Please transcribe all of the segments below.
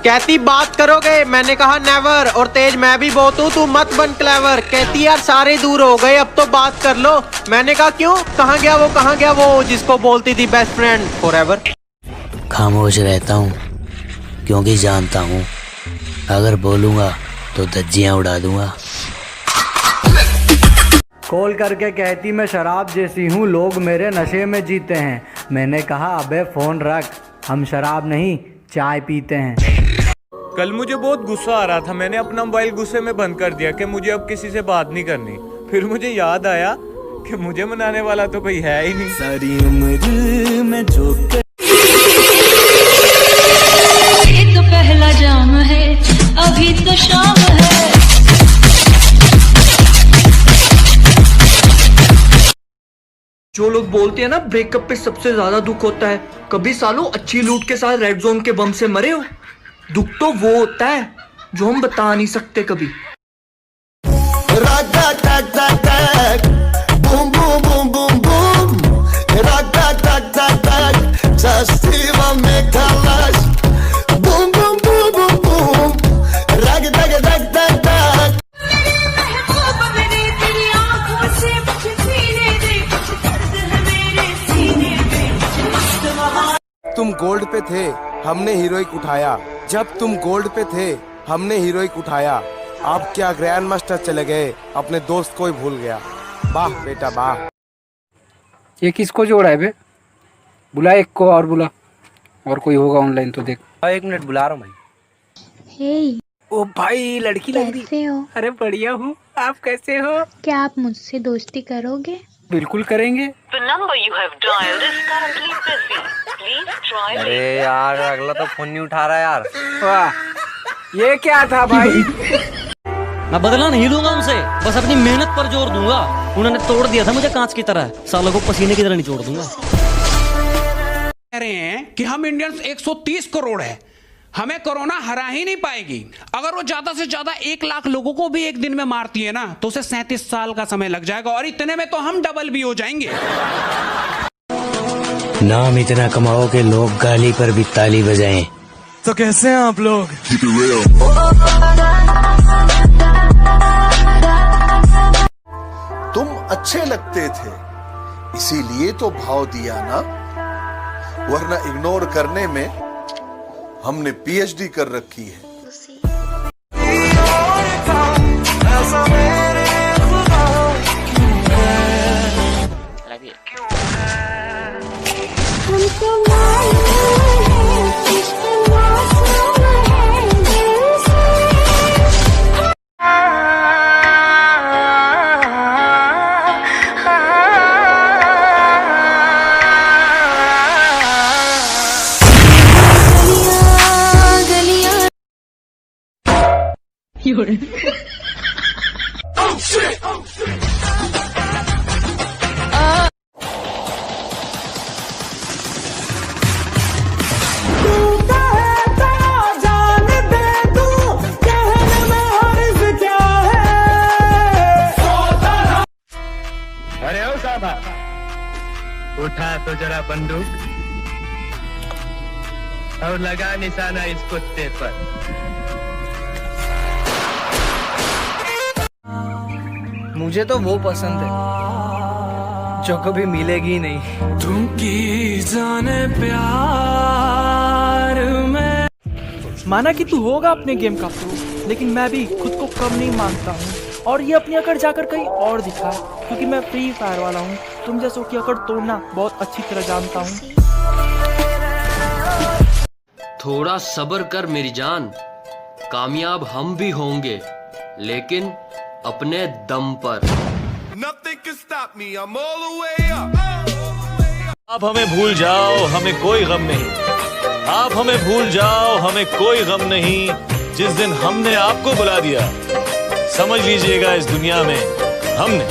कहती बात करोगे, मैंने कहा नेवर। और तेज मैं भी बहुत हूँ, तू मत बन क्लेवर। कहती यार सारे दूर हो गए, अब तो बात कर लो। मैंने कहा क्यों, कहाँ गया वो जिसको बोलती थी बेस्ट फ्रेंड फॉरएवर। खामोश रहता हूँ क्योंकि जानता हूँ अगर बोलूँगा तो धज्जियाँ उड़ा दूंगा। कॉल करके कहती मैं शराब जैसी हूँ, लोग मेरे नशे में जीते हैं। मैंने कहा अबे फ़ोन रख, हम शराब नहीं चाय पीते हैं। कल मुझे बहुत गुस्सा आ रहा था, मैंने अपना मोबाइल गुस्से में बंद कर दिया कि मुझे अब किसी से बात नहीं करनी। फिर मुझे याद आया कि मुझे मनाने वाला तो कोई है ही नहीं। सारी उम्र में जो ये तो पहला जाम है, अभी तो शाम है। जो लोग बोलते हैं ना ब्रेकअप पे सबसे ज्यादा दुख होता है, कभी सालों अच्छी लूट के साथ रेड जोन के बम से मरे हो? दुख तो वो होता है जो हम बता नहीं सकते कभी। तुम गोल्ड पे थे, हमने हीरोइक उठाया। जब तुम गोल्ड पे थे, हमने हीरोइक उठाया। आप क्या ग्रैंड मास्टर चले गए, अपने दोस्त को ही भूल गया। वाह बेटा वाह। ये किसको जोड़ा है बे? बुला एक को और बुला, और कोई होगा ऑनलाइन तो देख। 1 मिनट बुला रहा हूँ भाई। हे ओ भाई लड़की लग रही। कैसे हो? अरे बढ़िया हूँ, आप कैसे हो? क्या आप मुझसे दोस्ती करोगे? बिल्कुल करेंगे। अरे यार अगला तो फोन नहीं उठा रहा यार। वाह, ये क्या था भाई? मैं बदला नहीं लूंगा उनसे, बस अपनी मेहनत पर जोर दूंगा। उन्होंने तोड़ दिया था मुझे कांच की तरह, सालों को पसीने की तरह नहीं छोड़ दूंगा। कह रहे हैं कि हम इंडियंस 130 करोड़ है, हमें कोरोना हरा ही नहीं पाएगी। अगर वो ज्यादा से ज्यादा 1 लाख लोगों को भी एक दिन में मारती है ना, तो उसे 37 साल का समय लग जाएगा, और इतने में तो हम डबल भी हो जाएंगे। नाम इतना कमाओ कि लोग गाली पर भी ताली बजाएं। तो कैसे हैं आप लोग? तुम अच्छे लगते थे इसीलिए तो भाव दिया ना, वरना इग्नोर करने में हमने पीएचडी कर रखी है। अरे ओ साहब, उठा तो जरा बंदूक और लगा निशाना इस कुत्ते पर। मुझे तो वो पसंद है जो कभी मिलेगी नहीं। तुम की जाने प्यार में। माना कि तू होगा अपने गेम का प्रो, लेकिन मैं भी खुद को कम नहीं मानता हूँ, और ये अपनी अकड़ जाकर कहीं और दिखा, क्योंकि मैं फ्री फायर वाला हूँ। तुम जैसों की अकड़ तोड़ना बहुत अच्छी तरह जानता हूँ। थोड़ा सब्र कर मेरी जान, कामयाब हम भी होंगे, लेकिन अपने दम पर। आप हमें भूल जाओ, हमें कोई गम नहीं। आप हमें भूल जाओ, हमें कोई गम नहीं। जिस दिन हमने आपको बुला दिया, समझ लीजिएगा इस दुनिया में हमने।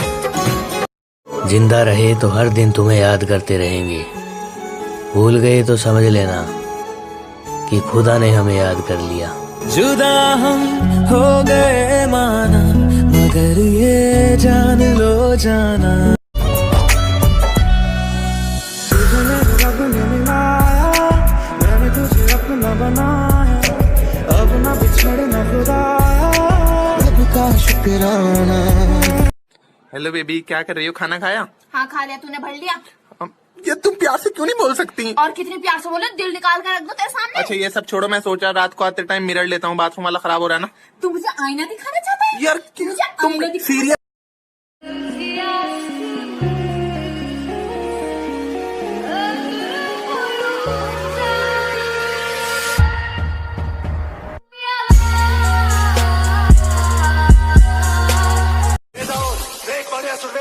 जिंदा रहे तो हर दिन तुम्हें याद करते रहेंगे। भूल गए तो समझ लेना कि खुदा ने हमें याद कर लिया। जुदा हम हो गए माना, मगर ये जान लो जाना। रब ने मिलाया, मैंने तुझे अपना बनाया, मुस्कुराना। हेलो बेबी, क्या कर रही हो? खाना खाया? हाँ खा लिया। तूने भर लिया? ये तुम प्यार से क्यों नहीं बोल सकती? और कितनी प्यार से बोले, दिल निकाल कर रख दो तेरे सामने। अच्छा ये सब छोड़ो, मैं सोचा रात को आते टाइम मिरर लेता हूँ, बाथरूम वाला खराब हो रहा है ना। तू मुझे आईना दिखाना चाहता है? यार तुम सीरियस?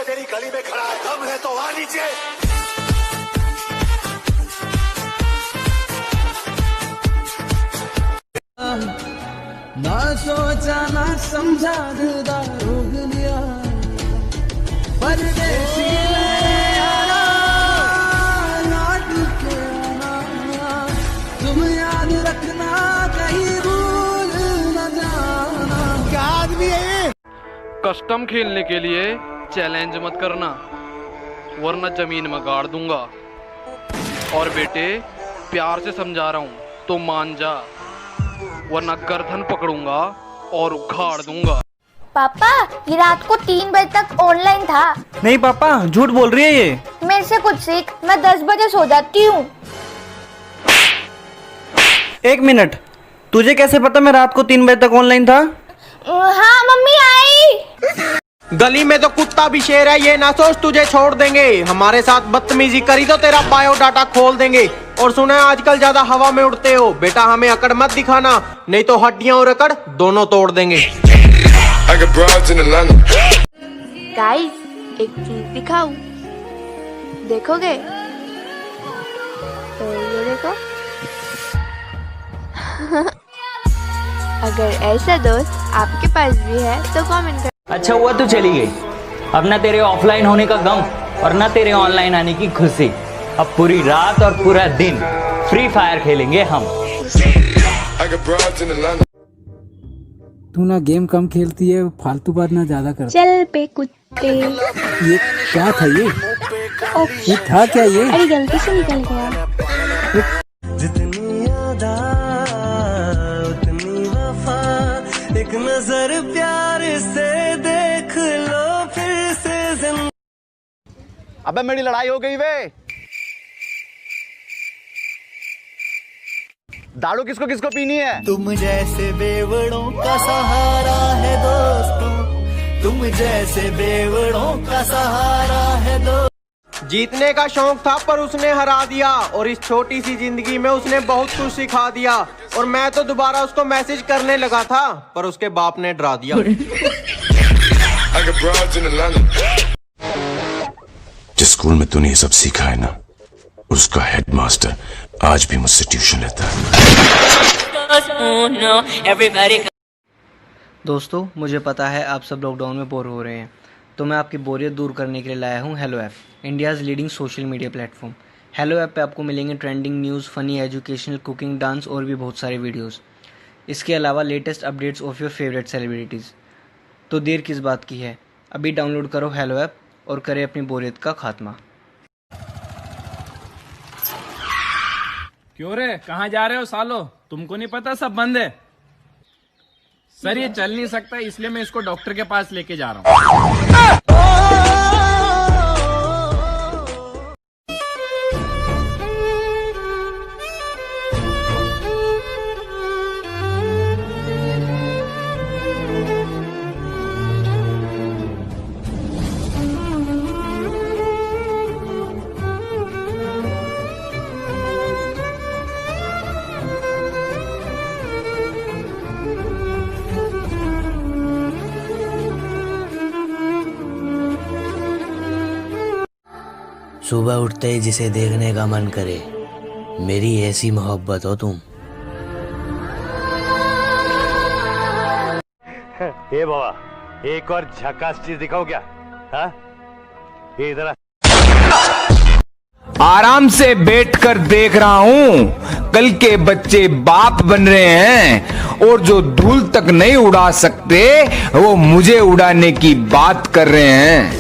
तेरी गली में खड़ा है, हम है तो आ नीचे। ना सोचा ना समझा दिलदार रोग लिया, परदेसी में आना लौट के आना, तुम याद रखना कहीं भूल न जाना। क्या आदमी है ये? कस्टम खेलने के लिए चैलेंज मत करना, वरना जमीन में गाड़ दूंगा। और बेटे प्यार से समझा रहा हूँ तो मान जा, वरना गर्दन पकड़ूंगा और उखाड़ दूंगा। पापा ये रात को 3 बजे तक ऑनलाइन था। नहीं पापा, झूठ बोल रही है ये। मेरे से कुछ सीख, मैं 10 बजे सो जाती हूँ। 1 मिनट, तुझे कैसे पता मैं रात को 3 बजे तक ऑनलाइन था? हाँ मम्मी आई। गली में तो कुत्ता भी शेर है, ये ना सोच तुझे छोड़ देंगे। हमारे साथ बदतमीजी करी तो तेरा बायोडाटा खोल देंगे। और सुना है आजकल ज्यादा हवा में उड़ते हो, बेटा हमें अकड़ मत दिखाना, नहीं तो हड्डियां और अकड़ दोनों तोड़ देंगे। गाइस एक चीज दिखाऊं, देखोगे? तो ये देखो। अगर ऐसा दोस्त आपके पास भी है तो कमेंट कर। अच्छा हुआ तू चली गई, अब ना तेरे ऑफलाइन होने का गम और ना तेरे ऑनलाइन आने की खुशी। अब पूरी रात और पूरा दिन फ्री फायर खेलेंगे हम। तू ना गेम कम खेलती है, फालतू बात ना ज्यादा कर। चल पे कुत्ते। ये क्या था ये था क्या ये? अरे गलती से निकल गया। जितनी यादा उतनी वफा, एक नजर प्यार से देख लो फिर से। अबे मेरी लड़ाई हो गई वे। दारू किसको किसको पीनी है? तुम जैसे बेवड़ों का सहारा है दोस्तों, तुम जैसे बेवड़ों का सहारा है दोस्तों। जीतने का शौक था पर उसने हरा दिया, और इस छोटी सी जिंदगी में उसने बहुत कुछ सिखा दिया। और मैं तो दोबारा उसको मैसेज करने लगा था, पर उसके बाप ने डरा दिया। जिस स्कूल में तूने ये सब सीखा है ना, उसका हेडमास्टर आज भी मुझसे ट्यूशन लेता है। दोस्तों मुझे पता है आप सब लॉकडाउन में बोर हो रहे हैं, तो मैं आपकी बोरियत दूर करने के लिए लाया हूँ hello app, India's leading social media platform. Hello app पे आपको मिलेंगे trending news, funny, educational, cooking, dance और भी बहुत सारे वीडियोस। इसके अलावा latest updates of your favourite celebrities. तो देर किस बात की है, अभी डाउनलोड करो हेलो ऐप और करें अपनी बोरियत का खात्मा। क्यों रे, कहाँ जा रहे हो सालो? तुमको नहीं पता सब बंद है? सर ये चल नहीं सकता, इसलिए मैं इसको डॉक्टर के पास लेके जा रहा हूँ। सुबह उठते ही जिसे देखने का मन करे, मेरी ऐसी मोहब्बत हो तुम। ए बाबा, एक और झकास चीज दिखाओ क्या? हाँ? ये इधर आराम से बैठकर देख रहा हूँ, कल के बच्चे बाप बन रहे हैं और जो धूल तक नहीं उड़ा सकते वो मुझे उड़ाने की बात कर रहे हैं।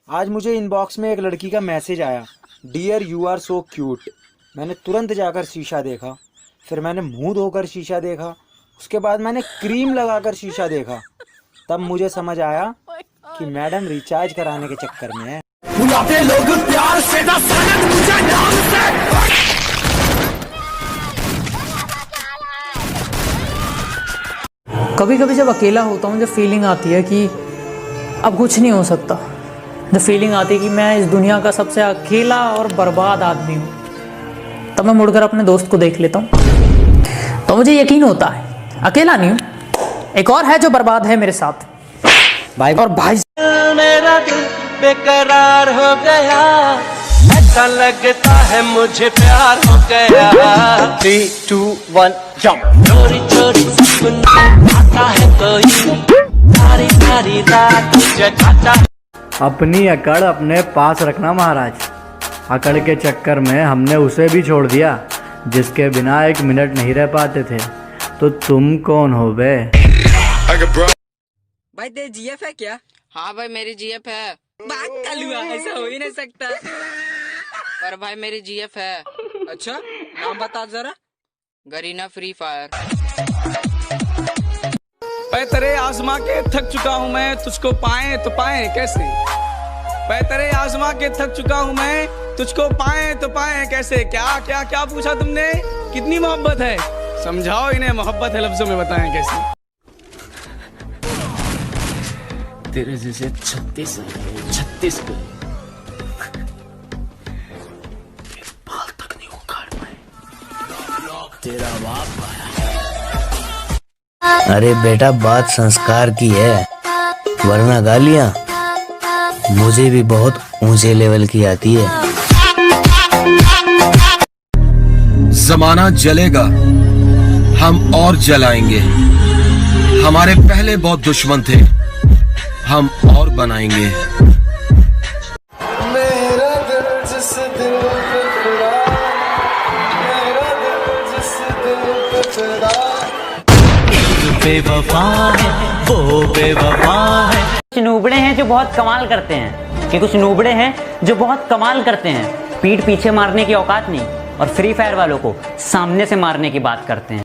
आज मुझे इनबॉक्स में एक लड़की का मैसेज आया, dear you are so cute. मैंने तुरंत जाकर शीशा देखा, फिर मैंने मुंह धोकर शीशा देखा उसके बाद मैंने क्रीम लगाकर शीशा देखा, तब मुझे समझ आया कि मैडम रिचार्ज कराने के चक्कर में है। बुलाते लोग प्यार से ना सनत मुझे नाम से। कभी कभी जब अकेला होता हूँ, जब फीलिंग आती है कि अब कुछ नहीं हो सकता, जब फीलिंग आती है कि मैं इस दुनिया का सबसे अकेला और बर्बाद आदमी हूँ, तब मैं मुड़कर अपने दोस्त को देख लेता हूँ, तो मुझे यकीन होता है अकेला नहीं हूँ, एक और है जो बर्बाद है मेरे साथ। भाई और भाई मेरा दिल बेकरार हो गया, ऐसा लगता है मुझे प्यार हो गया। 3, 2, 1 जंप। चोरी चोरी सपना आता है कोई, सारी सारी रात जगाता। अपनी अकड़ अपने पास रखना महाराज। अकड़ के चक्कर में हमने उसे भी छोड़ दिया जिसके बिना 1 मिनट नहीं रह पाते थे। तो तुम कौन हो बे? भाई तेरी जीएफ है क्या? हाँ भाई मेरी जीएफ है। बात कलुआ, ऐसा हो ही नहीं सकता। पर भाई मेरी जीएफ है। अच्छा नाम बता जरा। Garena free fire. तेरे आजमा के थक चुका हूँ मैं, तुझको पाए तो पाए कैसे। तेरे आजमा के थक चुका हूँ मैं, तुझको पाए तो पाए कैसे। क्या क्या क्या पूछा तुमने? कितनी मोहब्बत है, समझाओ इन्हें। मोहब्बत है लफ्जों में बताएं कैसे। तेरे जैसे 36 बाल तक नहीं उखाड़ पाए। तेरा बाप अरे बेटा, बात संस्कार की है, वरना गालियां मुझे भी बहुत ऊंचे लेवल की आती है। जमाना जलेगा, हम और जलाएंगे। हमारे पहले बहुत दुश्मन थे, हम और बनाएंगे। मेरा दिल जिस दिल पे फिरा, मेरा दिल जिस दिल पे फिरा। बेवफा है वो बेवफा है। कुछ नूबड़े हैं जो बहुत कमाल करते हैं, कि कुछ नूबड़े हैं जो बहुत कमाल करते हैं। पीठ पीछे मारने की औकात नहीं, और फ्री फायर वालों को सामने से मारने की बात करते हैं।